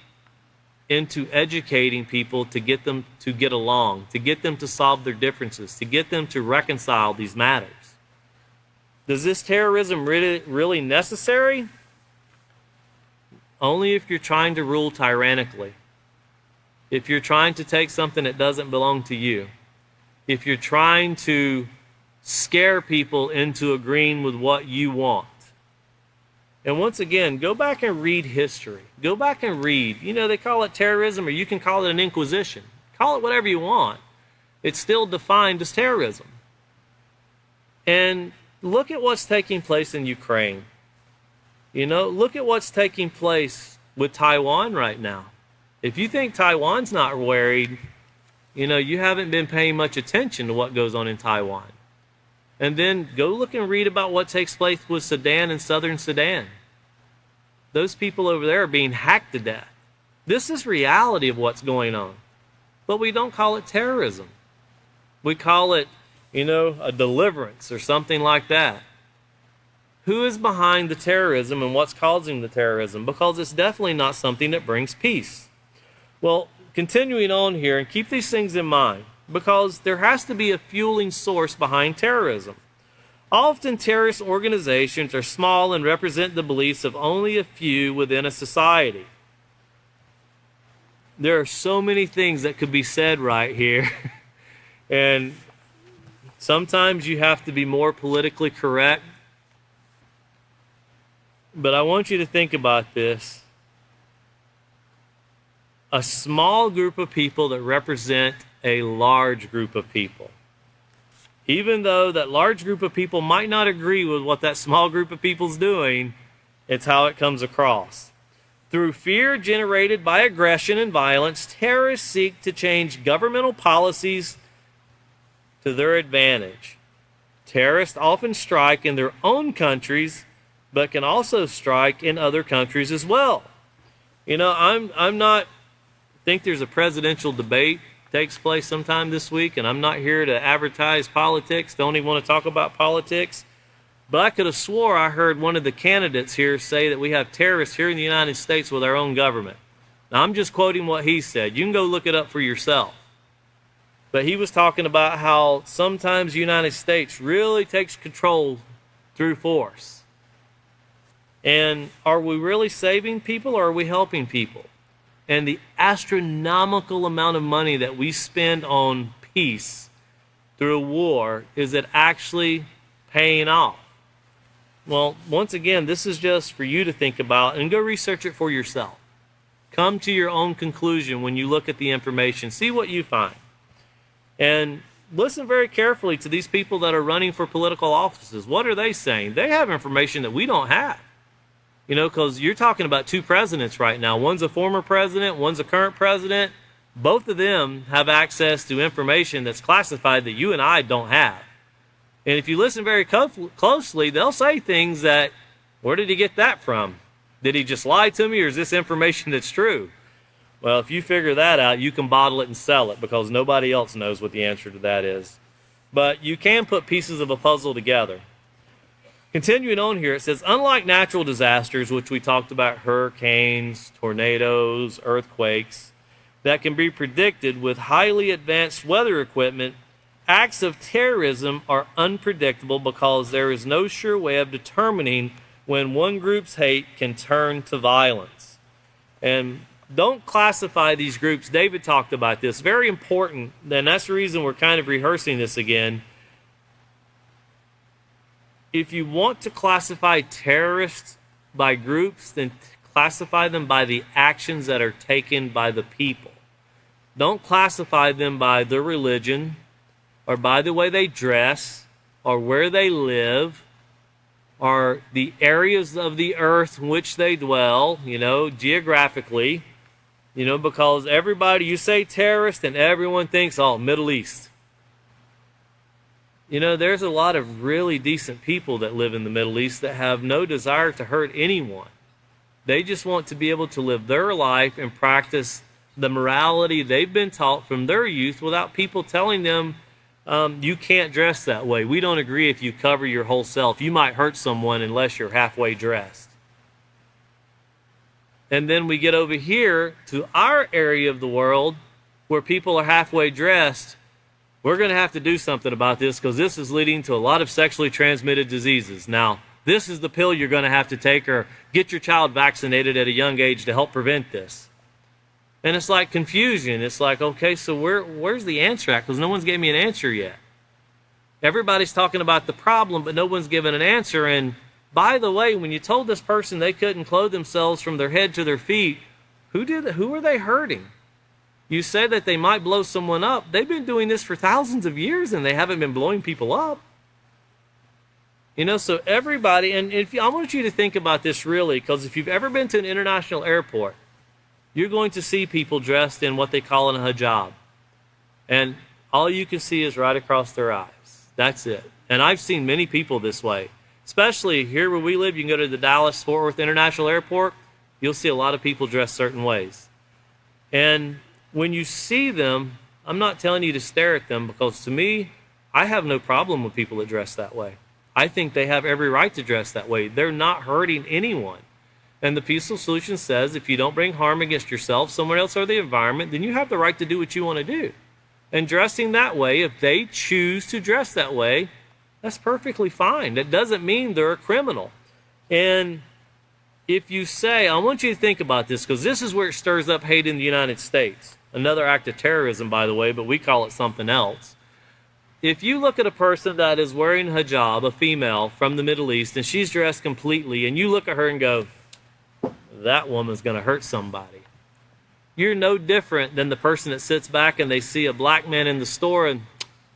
into educating people to get them to get along, to get them to solve their differences, to get them to reconcile these matters. Is this terrorism really necessary? Only if you're trying to rule tyrannically. If you're trying to take something that doesn't belong to you. If you're trying to scare people into agreeing with what you want. And once again, go back and read history. Go back and read. You know, they call it terrorism, or you can call it an inquisition. Call it whatever you want. It's still defined as terrorism. And look at what's taking place in Ukraine. You know, look at what's taking place with Taiwan right now. If you think Taiwan's not worried, you know, you haven't been paying much attention to what goes on in Taiwan. And then go look and read about what takes place with Sudan and southern Sudan. Those people over there are being hacked to death. This is reality of what's going on. But we don't call it terrorism. We call it, you know, a deliverance or something like that. Who is behind the terrorism and what's causing the terrorism? Because it's definitely not something that brings peace. Well, continuing on here, and keep these things in mind, because there has to be a fueling source behind terrorism. Often terrorist organizations are small and represent the beliefs of only a few within a society. There are so many things that could be said right here. And sometimes you have to be more politically correct. But I want you to think about this. A small group of people that represent a large group of people. Even though that large group of people might not agree with what that small group of people's doing, it's how it comes across. Through fear generated by aggression and violence, terrorists seek to change governmental policies to their advantage. Terrorists often strike in their own countries, but can also strike in other countries as well. You know, I'm not think there's a presidential debate takes place sometime this week, and I'm not here to advertise politics, don't even want to talk about politics, but I could have swore I heard one of the candidates here say that we have terrorists here in the United States with our own government. Now, I'm just quoting what he said. You can go look it up for yourself. But he was talking about how sometimes the United States really takes control through force. And are we really saving people, or are we helping people? And the astronomical amount of money that we spend on peace through a war, is it actually paying off? Well, once again, this is just for you to think about, and go research it for yourself. Come to your own conclusion when you look at the information. See what you find. And listen very carefully to these people that are running for political offices. What are they saying? They have information that we don't have. You know, because you're talking about two presidents right now. One's a former president, one's a current president. Both of them have access to information that's classified that you and I don't have. And if you listen very closely, they'll say things that, where did he get that from? Did he just lie to me, or is this information that's true? Well, if you figure that out, you can bottle it and sell it, because nobody else knows what the answer to that is. But you can put pieces of a puzzle together. Continuing on here, it says, unlike natural disasters, which we talked about, hurricanes, tornadoes, earthquakes, that can be predicted with highly advanced weather equipment, acts of terrorism are unpredictable because there is no sure way of determining when one group's hate can turn to violence. And don't classify these groups. David talked about this. Very important, and that's the reason we're kind of rehearsing this again. If you want to classify terrorists by groups, then classify them by the actions that are taken by the people. Don't classify them by their religion, or by the way they dress, or where they live, or the areas of the earth in which they dwell, you know, geographically. You know, because everybody, you say terrorist, and everyone thinks, oh, Middle East. You know, there's a lot of really decent people that live in the Middle East that have no desire to hurt anyone. They just want to be able to live their life and practice the morality they've been taught from their youth without people telling them, you can't dress that way. We don't agree if you cover your whole self. You might hurt someone unless you're halfway dressed. And then we get over here to our area of the world where people are halfway dressed. We're going to have to do something about this because this is leading to a lot of sexually transmitted diseases. Now, this is the pill you're going to have to take, or get your child vaccinated at a young age to help prevent this. And it's like confusion. It's like, okay, so where's the answer at? Because no one's gave me an answer yet. Everybody's talking about the problem, but no one's given an answer. And by the way, when you told this person they couldn't clothe themselves from their head to their feet, who are they hurting? You said that they might blow someone up. They've been doing this for thousands of years, and they haven't been blowing people up. You know, so everybody, and I want you to think about this really, because if you've ever been to an international airport, you're going to see people dressed in what they call a hijab. And all you can see is right across their eyes. That's it. And I've seen many people this way. Especially here where we live, you can go to the Dallas-Fort Worth International Airport, you'll see a lot of people dressed certain ways. And when you see them, I'm not telling you to stare at them, because to me, I have no problem with people that dress that way. I think they have every right to dress that way. They're not hurting anyone. And the peaceful solution says if you don't bring harm against yourself, someone else, or the environment, then you have the right to do what you want to do. And dressing that way, if they choose to dress that way, that's perfectly fine. That doesn't mean they're a criminal. And if you say, I want you to think about this, because this is where it stirs up hate in the United States. Another act of terrorism, by the way, but we call it something else. If you look at a person that is wearing hijab, a female from the Middle East, and she's dressed completely, and you look at her and go, that woman's going to hurt somebody. You're no different than the person that sits back and they see a black man in the store and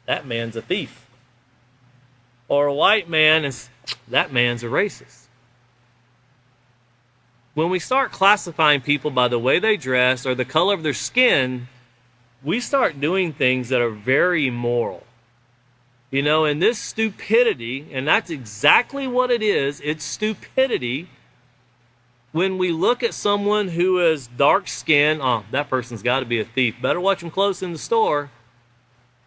that man's a thief. Or a white man and that man's a racist. When we start classifying people by the way they dress or the color of their skin, we start doing things that are very immoral. You know, and this stupidity, and that's exactly what it is, it's stupidity. When we look at someone who is dark skinned, oh, that person's got to be a thief. Better watch them close in the store.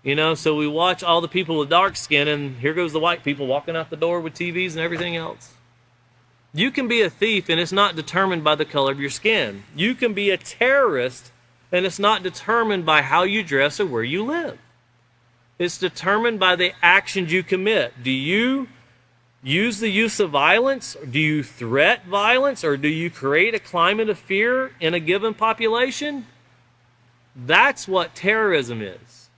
You know, so we watch all the people with dark skin, and here goes the white people walking out the door with TVs and everything else. You can be a thief, and it's not determined by the color of your skin. You can be a terrorist, and it's not determined by how you dress or where you live. It's determined by the actions you commit. Do you use the use of violence? Do you threat violence? Or do you create a climate of fear in a given population? That's what terrorism is.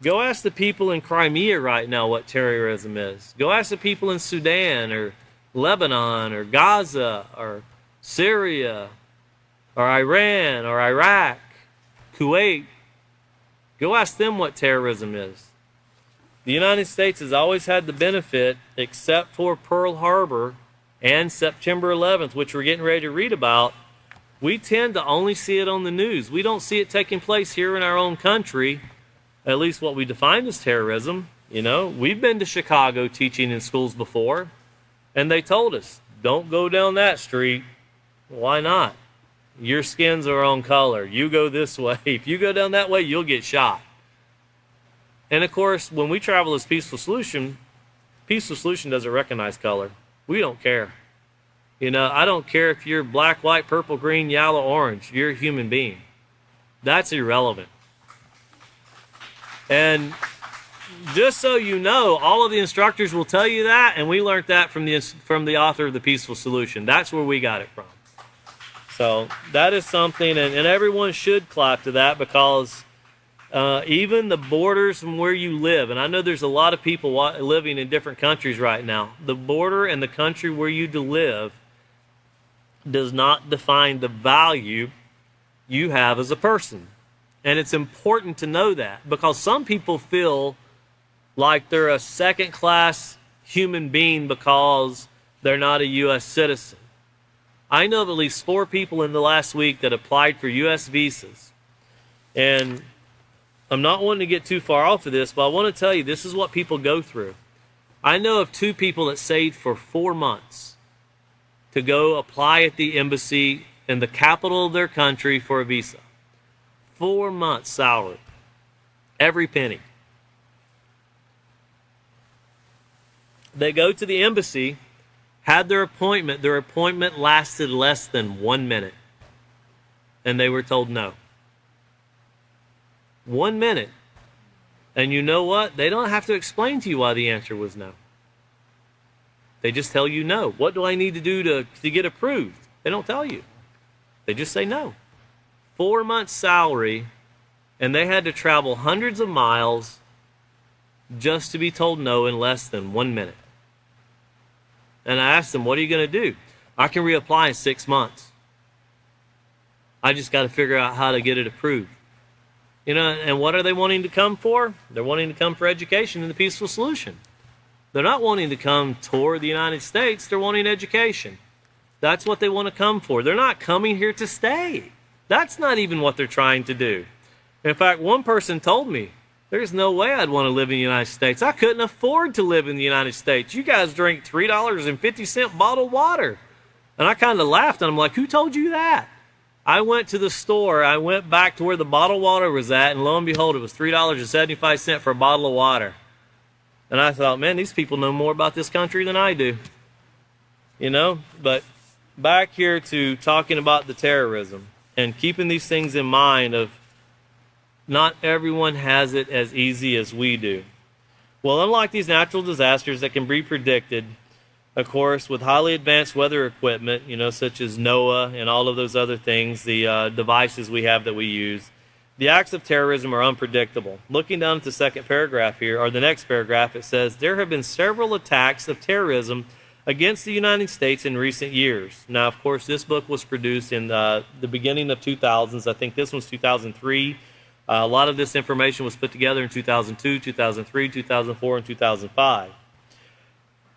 Go ask the people in Crimea right now what terrorism is. Go ask the people in Sudan or Lebanon or Gaza or Syria or Iran or Iraq, Kuwait. Go ask them what terrorism is. The United States has always had the benefit, except for Pearl Harbor and September 11th, which we're getting ready to read about. We tend to only see it on the news. We don't see it taking place here in our own country, at least what we define as terrorism. You know, we've been to Chicago teaching in schools before, and they told us, don't go down that street. Why not? Your skin's our own color. You go this way. If you go down that way, you'll get shot. And of course, when we travel as Peaceful Solution doesn't recognize color. We don't care. You know, I don't care if you're black, white, purple, green, yellow, orange. You're a human being. That's irrelevant. And just so you know, all of the instructors will tell you that, and we learned that from the author of The Peaceful Solution. That's where we got it from. So that is something, and everyone should clap to that, because even the borders from where you live, and I know there's a lot of people living in different countries right now, the border and the country where you live does not define the value you have as a person. And it's important to know that, because some people feel like they're a second-class human being because they're not a U.S. citizen. I know of at least 4 people in the last week that applied for U.S. visas. And I'm not wanting to get too far off of this, but I want to tell you, this is what people go through. I know of 2 people that saved for 4 months to go apply at the embassy in the capital of their country for a visa. 4 months salary. Every penny. They go to the embassy, had their appointment. Their appointment lasted less than 1 minute. And they were told no. 1 minute. And you know what? They don't have to explain to you why the answer was no. They just tell you no. What do I need to do to get approved? They don't tell you. They just say no. 4 months' salary, and they had to travel hundreds of miles just to be told no in less than 1 minute. And I asked them, what are you going to do? I can reapply in 6 months. I just got to figure out how to get it approved. You know, and what are they wanting to come for? They're wanting to come for education and the peaceful solution. They're not wanting to come toward the United States. They're wanting education. That's what they want to come for. They're not coming here to stay. That's not even what they're trying to do. In fact, one person told me, there's no way I'd want to live in the United States. I couldn't afford to live in the United States. You guys drink $3.50 bottled water. And I kind of laughed, and I'm like, who told you that? I went to the store. I went back to where the bottled water was at, and lo and behold, it was $3.75 for a bottle of water. And I thought, man, these people know more about this country than I do. You know, but back here to talking about the terrorism and keeping these things in mind of not everyone has it as easy as we do. Well, unlike these natural disasters that can be predicted, of course, with highly advanced weather equipment, you know, such as NOAA and all of those other things, the devices we have that we use, the acts of terrorism are unpredictable. Looking down at the second paragraph here, or the next paragraph, it says, there have been several attacks of terrorism against the United States in recent years. Now, of course, this book was produced in the beginning of 2000s. I think this one's 2003. A lot of this information was put together in 2002, 2003, 2004, and 2005.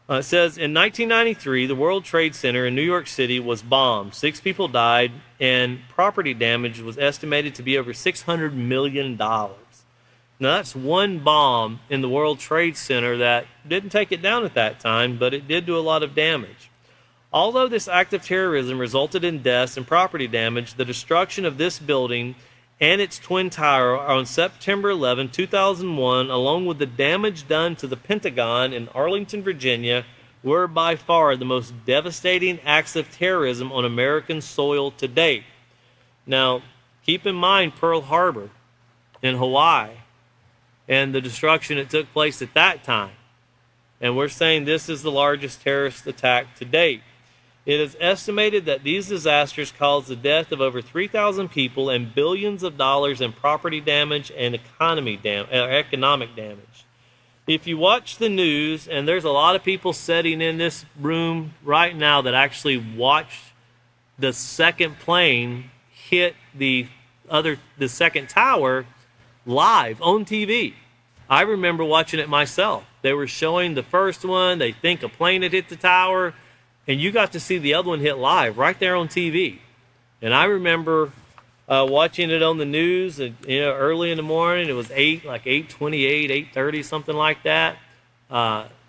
It says, in 1993, the World Trade Center in New York City was bombed. 6 people died, and property damage was estimated to be over $600 million. Now, that's one bomb in the World Trade Center that didn't take it down at that time, but it did do a lot of damage. Although this act of terrorism resulted in deaths and property damage, the destruction of this building and its twin tower on September 11, 2001, along with the damage done to the Pentagon in Arlington, Virginia, were by far the most devastating acts of terrorism on American soil to date. Now, keep in mind Pearl Harbor in Hawaii and the destruction that took place at that time. And we're saying this is the largest terrorist attack to date. It is estimated that these disasters caused the death of over 3,000 people and billions of dollars in property damage and economic damage. If you watch the news, and there's a lot of people sitting in this room right now that actually watched the second plane hit the second tower live on TV. I remember watching it myself. They were showing the first one. They think a plane had hit the tower. And you got to see the other one hit live right there on TV. And I remember watching it on the news, early in the morning. It was 8:28, 8:30, something like that,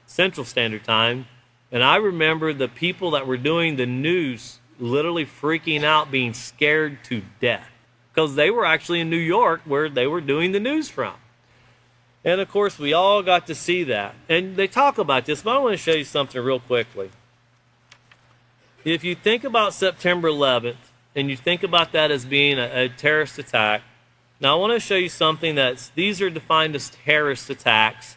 Central Standard Time. And I remember the people that were doing the news literally freaking out, being scared to death, because they were actually in New York where they were doing the news from. And of course, we all got to see that. And they talk about this, but I want to show you something real quickly. If you think about September 11th, and you think about that as being a terrorist attack, now I want to show you something these are defined as terrorist attacks,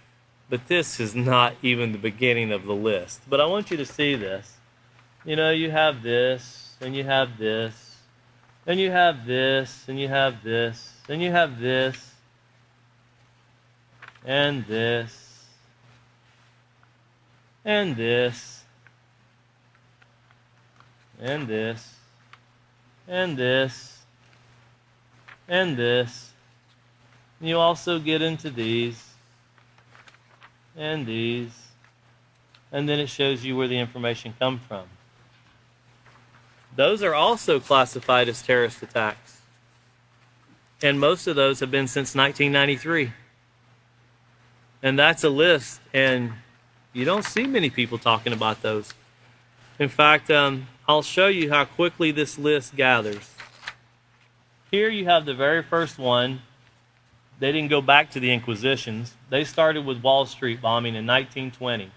but this is not even the beginning of the list. But I want you to see this. You know, you have this, and you have this, and you have this, and you have this, and you have this, and this, and this, and this, and this, and this. You also get into these, and these, and then it shows you where the information comes from. Those are also classified as terrorist attacks. And most of those have been since 1993. And that's a list, and you don't see many people talking about those. In fact, I'll show you how quickly this list gathers. Here you have the very first one. They didn't go back to the Inquisitions. They started with Wall Street bombing in 1920.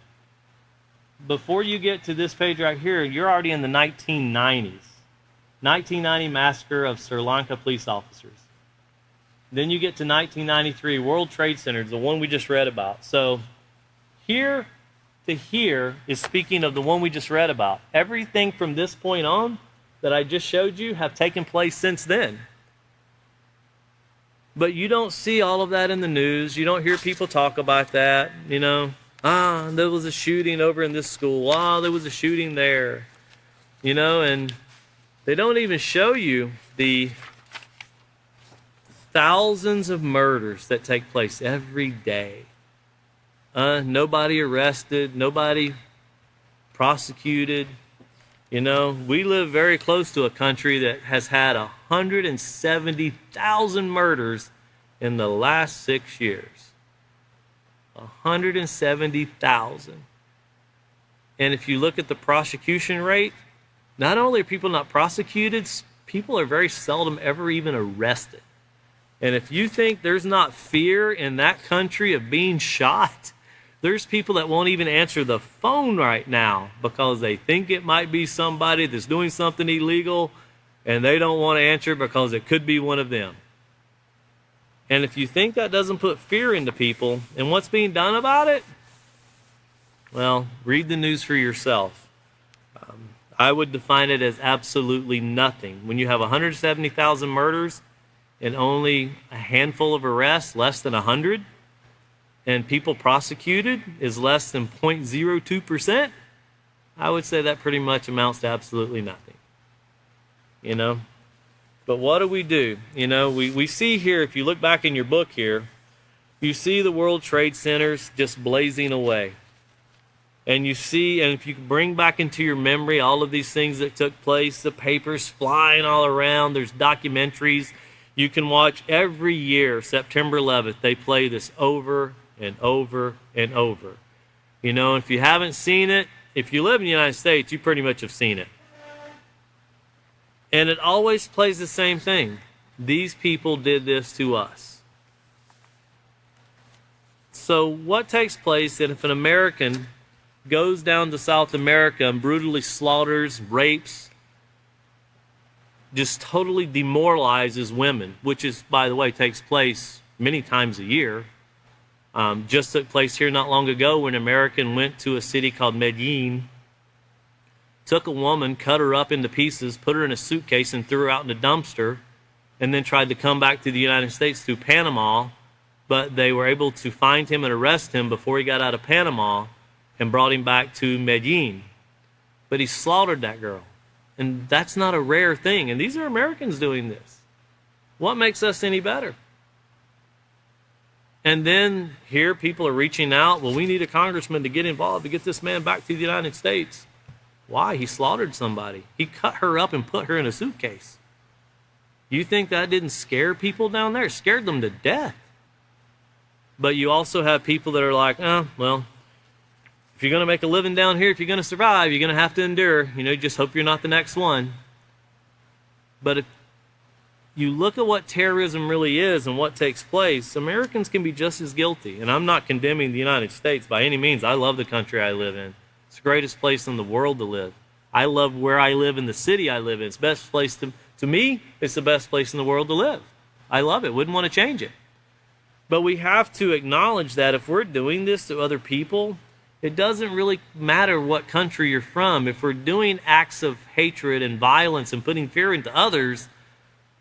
Before you get to this page right here, you're already in the 1990s. 1990 massacre of Sri Lanka police officers. Then you get to 1993, World Trade Center, the one we just read about. So here to here is speaking of the one we just read about. Everything from this point on that I just showed you have taken place since then. But you don't see all of that in the news. You don't hear people talk about that. You know, there was a shooting over in this school. There was a shooting there. You know, and they don't even show you the thousands of murders that take place every day. Nobody arrested, nobody prosecuted. You know, we live very close to a country that has had 170,000 murders in the last 6 years. 170,000. And if you look at the prosecution rate, not only are people not prosecuted, people are very seldom ever even arrested. And if you think there's not fear in that country of being shot, there's people that won't even answer the phone right now because they think it might be somebody that's doing something illegal and they don't want to answer because it could be one of them. And if you think that doesn't put fear into people and what's being done about it, well, read the news for yourself. I would define it as absolutely nothing. When you have 170,000 murders and only a handful of arrests, less than 100, and people prosecuted is less than 0.02%, I would say that pretty much amounts to absolutely nothing. You know? But what do? You know, we see here, if you look back in your book here, you see the World Trade Centers just blazing away. And you see, and if you bring back into your memory all of these things that took place, the papers flying all around, there's documentaries. You can watch every year, September 11th, they play this over and over and over. You know, if you haven't seen it, if you live in the United States, you pretty much have seen it. And it always plays the same thing. These people did this to us. So what takes place if an American goes down to South America and brutally slaughters, rapes, just totally demoralizes women, which is, by the way, takes place many times a year. Just took place here not long ago when an American went to a city called Medellin, took a woman, cut her up into pieces, put her in a suitcase and threw her out in a dumpster, and then tried to come back to the United States through Panama, but they were able to find him and arrest him before he got out of Panama and brought him back to Medellin. But he slaughtered that girl. And that's not a rare thing. And these are Americans doing this. What makes us any better? And then here people are reaching out, well, we need a congressman to get involved to get this man back to the United States. Why? He slaughtered somebody. He cut her up and put her in a suitcase. You think that didn't scare people down there? It scared them to death. But you also have people that are like, well, if you're going to make a living down here, if you're going to survive, you're going to have to endure. You know, just hope you're not the next one. But if you look at what terrorism really is and what takes place, Americans can be just as guilty. And I'm not condemning the United States by any means. I love the country I live in. It's the greatest place in the world to live. I love where I live in the city I live in. It's the best place to me, it's the best place in the world to live. I love it. Wouldn't want to change it. But we have to acknowledge that if we're doing this to other people, it doesn't really matter what country you're from. If we're doing acts of hatred and violence and putting fear into others,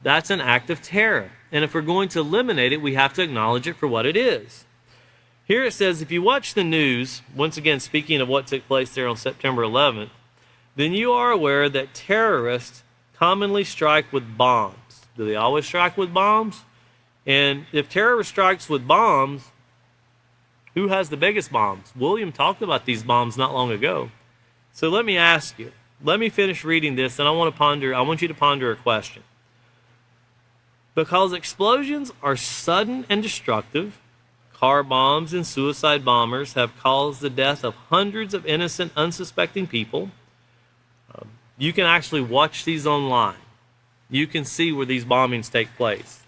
that's an act of terror. And if we're going to eliminate it, we have to acknowledge it for what it is. Here it says, if you watch the news, once again speaking of what took place there on September 11th, then you are aware that terrorists commonly strike with bombs. Do they always strike with bombs? And if terrorist strikes with bombs, who has the biggest bombs? William talked about these bombs not long ago. So let me ask you. Let me finish reading this, and I want you to ponder a question. Because explosions are sudden and destructive, car bombs and suicide bombers have caused the death of hundreds of innocent, unsuspecting people. You can actually watch these online. You can see where these bombings take place.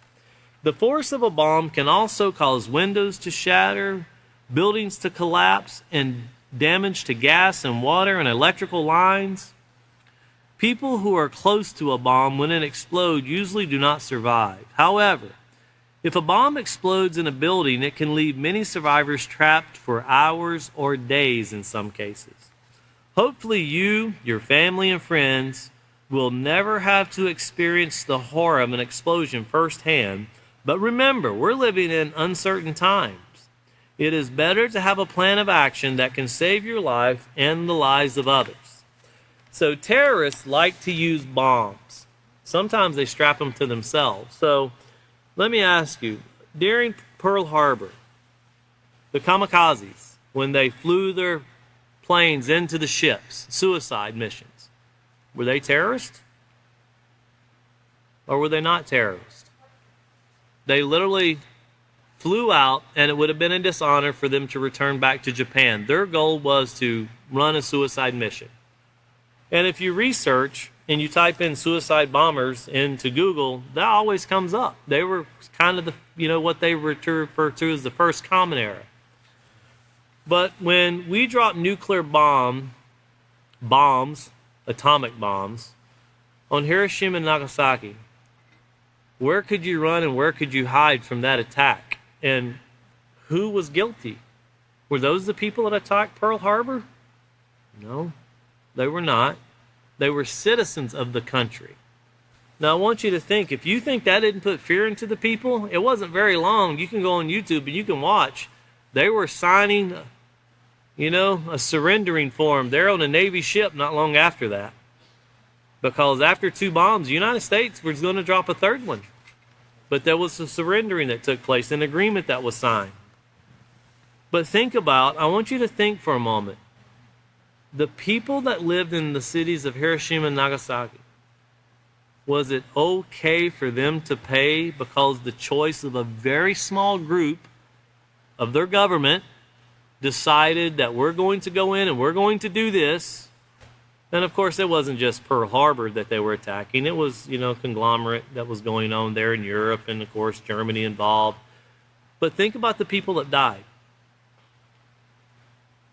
The force of a bomb can also cause windows to shatter, buildings to collapse, and damage to gas and water and electrical lines. People who are close to a bomb when it explodes usually do not survive. However, if a bomb explodes in a building, it can leave many survivors trapped for hours or days in some cases. Hopefully you, your family, and friends will never have to experience the horror of an explosion firsthand, but remember, we're living in uncertain times. It is better to have a plan of action that can save your life and the lives of others. So terrorists like to use bombs. Sometimes they strap them to themselves. So let me ask you, during Pearl Harbor, the kamikazes, when they flew their planes into the ships, suicide missions, were they terrorists? Or were they not terrorists? They literally flew out, and it would have been a dishonor for them to return back to Japan. Their goal was to run a suicide mission. And if you research and you type in suicide bombers into Google, that always comes up. They were kind of what they refer to as the first common era. But when we drop nuclear bombs, atomic bombs, on Hiroshima and Nagasaki, where could you run and where could you hide from that attack? And who was guilty? Were those the people that attacked Pearl Harbor? No, they were not. They were citizens of the country. Now I want you to think, if you think that didn't put fear into the people, it wasn't very long. You can go on YouTube and you can watch. They were signing, a surrendering form. They're on a Navy ship not long after that. Because after 2 bombs, the United States was going to drop a 3rd one. But there was a surrendering that took place, an agreement that was signed. But I want you to think for a moment. The people that lived in the cities of Hiroshima and Nagasaki, was it okay for them to pay because the choice of a very small group of their government decided that we're going to go in and we're going to do this? And of course, it wasn't just Pearl Harbor that they were attacking. It was, conglomerate that was going on there in Europe and, of course, Germany involved. But think about the people that died.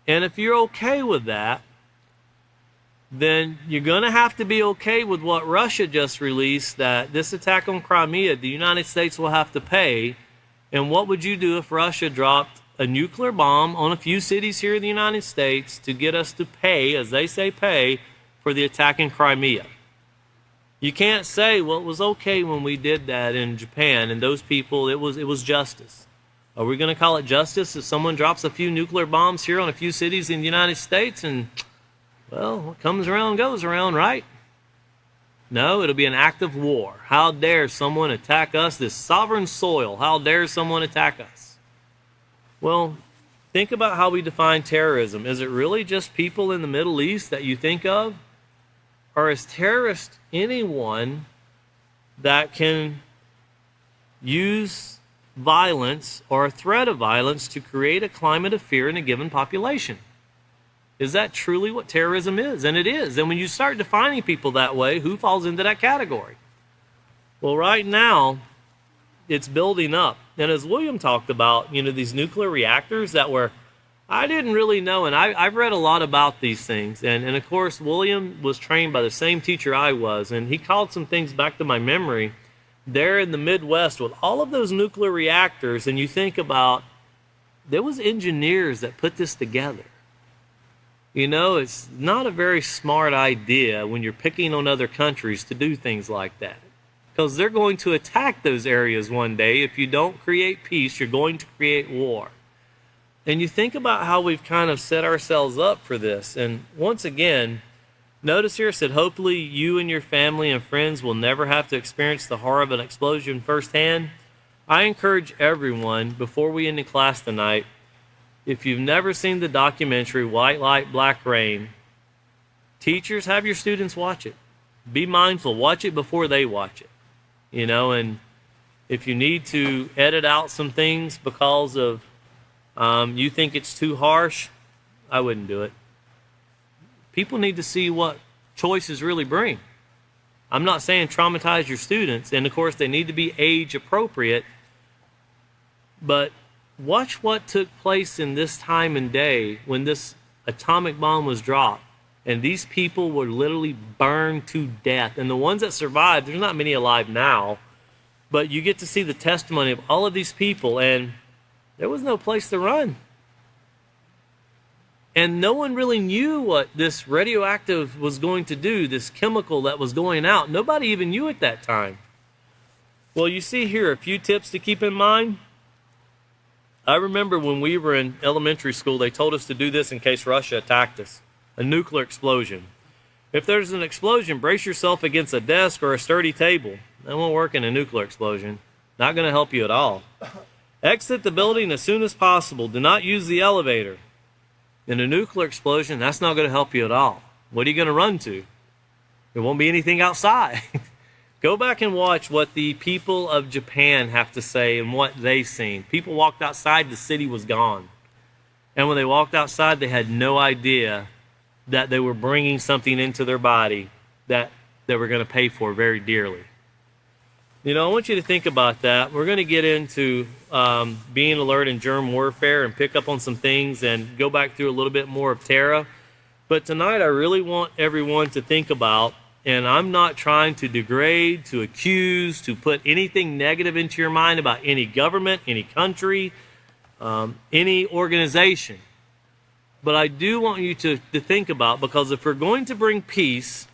And if you're okay with that, then you're going to have to be okay with what Russia just released, that this attack on Crimea, the United States will have to pay. And what would you do if Russia dropped a nuclear bomb on a few cities here in the United States to get us to pay, as they say, pay for the attack in Crimea? You can't say, well, it was okay when we did that in Japan and those people, it was justice. Are we going to call it justice if someone drops a few nuclear bombs here on a few cities in the United States and, well, what comes around goes around, right? No, it'll be an act of war. How dare someone attack us, this sovereign soil? How dare someone attack us? Well, think about how we define terrorism. Is it really just people in the Middle East that you think of? Or is terrorist anyone that can use violence or a threat of violence to create a climate of fear in a given population? Is that truly what terrorism is? And it is. And when you start defining people that way, who falls into that category? Well, right now, it's building up. And as William talked about, these nuclear reactors that were, I didn't really know, and I've read a lot about these things. And of course, William was trained by the same teacher I was, and he called some things back to my memory. There in the Midwest with all of those nuclear reactors, and you think about, there was engineers that put this together. It's not a very smart idea when you're picking on other countries to do things like that. Because they're going to attack those areas one day. If you don't create peace, you're going to create war. And you think about how we've kind of set ourselves up for this. And once again, notice here it said, hopefully you and your family and friends will never have to experience the horror of an explosion firsthand. I encourage everyone, before we end the class tonight, if you've never seen the documentary White Light, Black Rain, teachers, have your students watch it. Be mindful. Watch it before they watch it. And if you need to edit out some things because of you think it's too harsh, I wouldn't do it. People need to see what choices really bring. I'm not saying traumatize your students, and of course they need to be age appropriate, but watch what took place in this time and day when this atomic bomb was dropped. And these people were literally burned to death. And the ones that survived, there's not many alive now, but you get to see the testimony of all of these people, and there was no place to run. And no one really knew what this radioactive was going to do, this chemical that was going out. Nobody even knew at that time. Well, you see here a few tips to keep in mind. I remember when we were in elementary school, they told us to do this in case Russia attacked us. A nuclear explosion. If there's an explosion, brace yourself against a desk or a sturdy table. That won't work in a nuclear explosion. Not going to help you at all. Exit the building as soon as possible. Do not use the elevator. In a nuclear explosion, that's not going to help you at all. What are you going to run to? There won't be anything outside. Go back and watch what the people of Japan have to say and what they've seen. People walked outside, the city was gone. And when they walked outside, they had no idea that they were bringing something into their body that they were going to pay for very dearly. You know, I want you to think about that. We're going to get into being alert in germ warfare and pick up on some things and go back through a little bit more of Terra. But tonight I really want everyone to think about, and I'm not trying to degrade, to accuse, to put anything negative into your mind about any government, any country, any organization. But I do want you to think about, because if we're going to bring peace,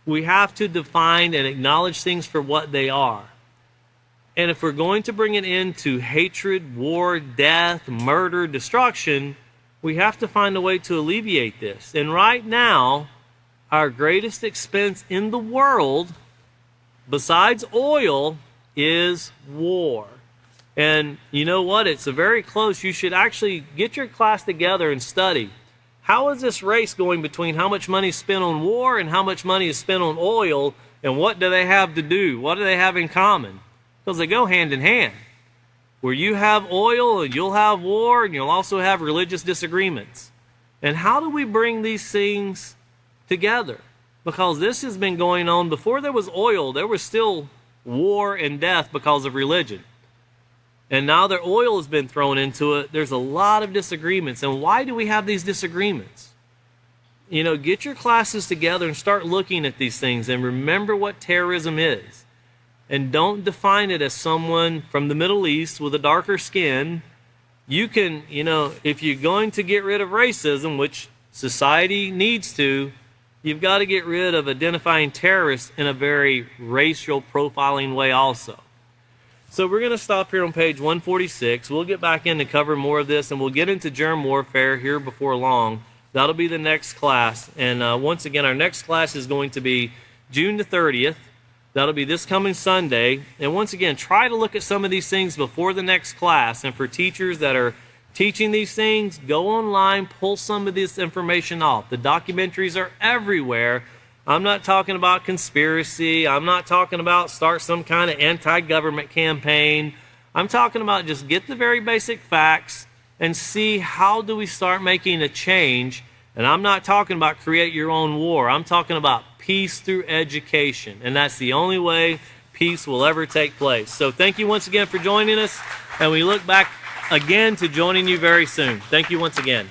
we have to define and acknowledge things for what they are. And if we're going to bring it into hatred, war, death, murder, destruction, we have to find a way to alleviate this. And right now, our greatest expense in the world, besides oil, is war. And you know what? It's a very close. You should actually get your class together and study. How is this race going between how much money is spent on war and how much money is spent on oil, and what do they have to do? What do they have in common? Because they go hand in hand. Where you have oil, and you'll have war, and you'll also have religious disagreements. And how do we bring these things together? Because this has been going on. Before there was oil, there was still war and death because of religion. And now that oil has been thrown into it, there's a lot of disagreements. And why do we have these disagreements? You know, get your classes together and start looking at these things and remember what terrorism is. And don't define it as someone from the Middle East with a darker skin. You can, you know, if you're going to get rid of racism, which society needs to, you've got to get rid of identifying terrorists in a very racial profiling way also. So we're going to stop here on page 146. We'll get back in to cover more of this, and we'll get into germ warfare here before long. That'll be the next class. And once again, our next class is going to be June the 30th. That'll be this coming Sunday. And once again, try to look at some of these things before the next class. And for teachers that are teaching these things, go online, pull some of this information off. The documentaries are everywhere. I'm not talking about conspiracy. I'm not talking about start some kind of anti-government campaign. I'm talking about just get the very basic facts and see how do we start making a change. And I'm not talking about create your own war. I'm talking about peace through education. And that's the only way peace will ever take place. So thank you once again for joining us. And we look back again to joining you very soon. Thank you once again.